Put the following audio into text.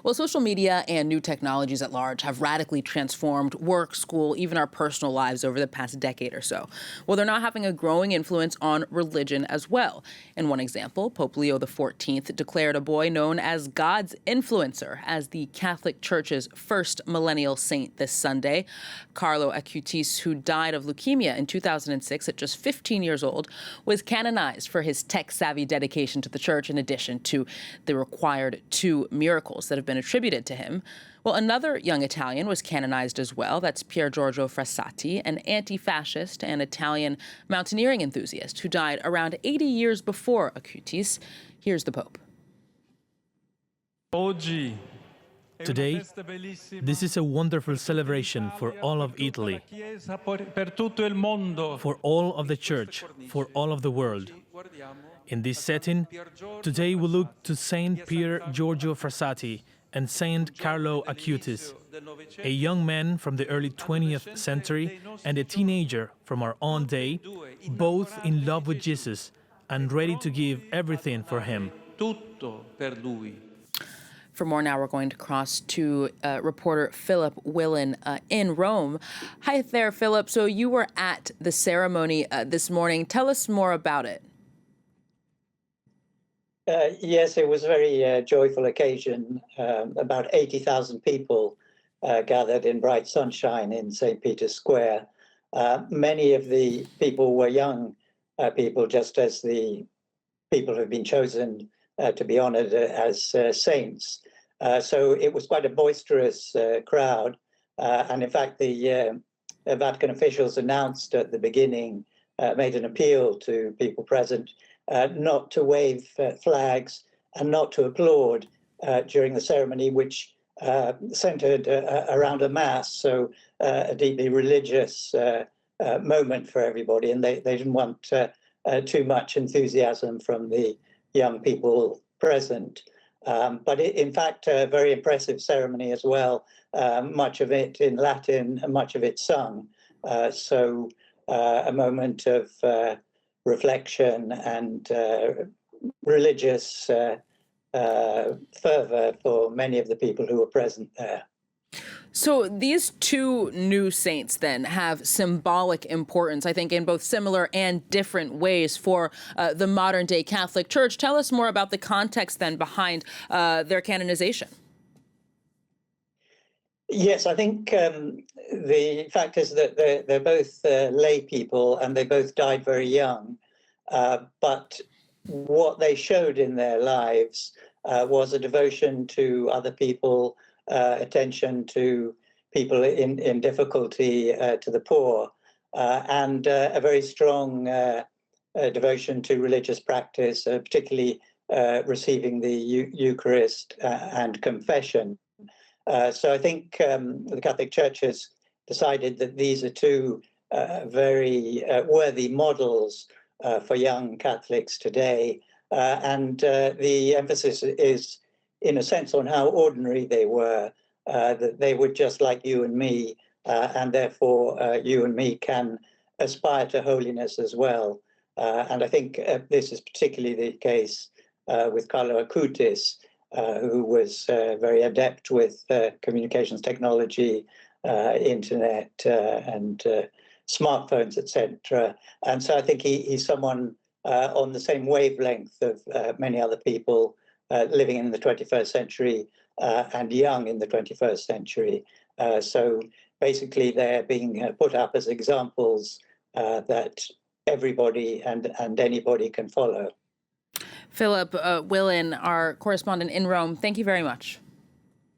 Well, social media and new technologies at large have radically transformed work, school, even our personal lives over the past decade or so. Well, they're now having a growing influence on religion as well. In one example, Pope Leo XIV declared a boy known as God's influencer as the Catholic Church's first millennial saint this Sunday. Carlo Acutis, who died of leukemia in 2006 at just 15 years old, was canonized for his tech-savvy dedication to the church in addition to the required 2 miracles that have been attributed to him. Well, another young Italian was canonized as well. That's Pier Giorgio Frassati, an anti-fascist and Italian mountaineering enthusiast who died around 80 years before Acutis. Here's the Pope. Today, this is a wonderful celebration for all of Italy, for all of the Church, for all of the world. In this setting, today we look to Saint Pier Giorgio Frassati and Saint Carlo Acutis, a young man from the early 20th century and a teenager from our own day, both in love with Jesus and ready to give everything for him. For more now, we're going to cross to reporter Philip Willan in Rome. Hi there, Philip. So you were at the ceremony this morning. Tell us more about it. Yes, it was a very joyful occasion. About 80,000 people gathered in bright sunshine in St. Peter's Square. Many of the people were young people, just as the people who've been chosen to be honored as saints. So it was quite a boisterous crowd. And in fact, the Vatican officials announced at the beginning, made an appeal to people present not to wave flags and not to applaud during the ceremony, which centered around a mass, so a deeply religious moment for everybody. And they didn't want too much enthusiasm from the young people present. But in fact, a very impressive ceremony as well, much of it in Latin and much of it sung. So a moment of reflection and religious fervor for many of the people who were present there. So these 2 new saints then have symbolic importance, I think, in both similar and different ways for the modern day Catholic Church. Tell us more about the context then behind their canonization. Yes, I think the fact is that they're both lay people and they both died very young. But what they showed in their lives was a devotion to other people, attention to people in difficulty, to the poor, and a very strong devotion to religious practice, particularly receiving the Eucharist and confession. So I think the Catholic Church has decided that these are 2 very worthy models for young Catholics today. And the emphasis is, in a sense, on how ordinary they were, that they were just like you and me, and therefore you and me can aspire to holiness as well. And I think this is particularly the case with Carlo Acutis, who was very adept with communications technology, internet, and smartphones, etc. And so I think he's someone on the same wavelength of many other people living in the 21st century and young in the 21st century. So basically they're being put up as examples that everybody and anybody can follow. Philip Willan, our correspondent in Rome, thank you very much.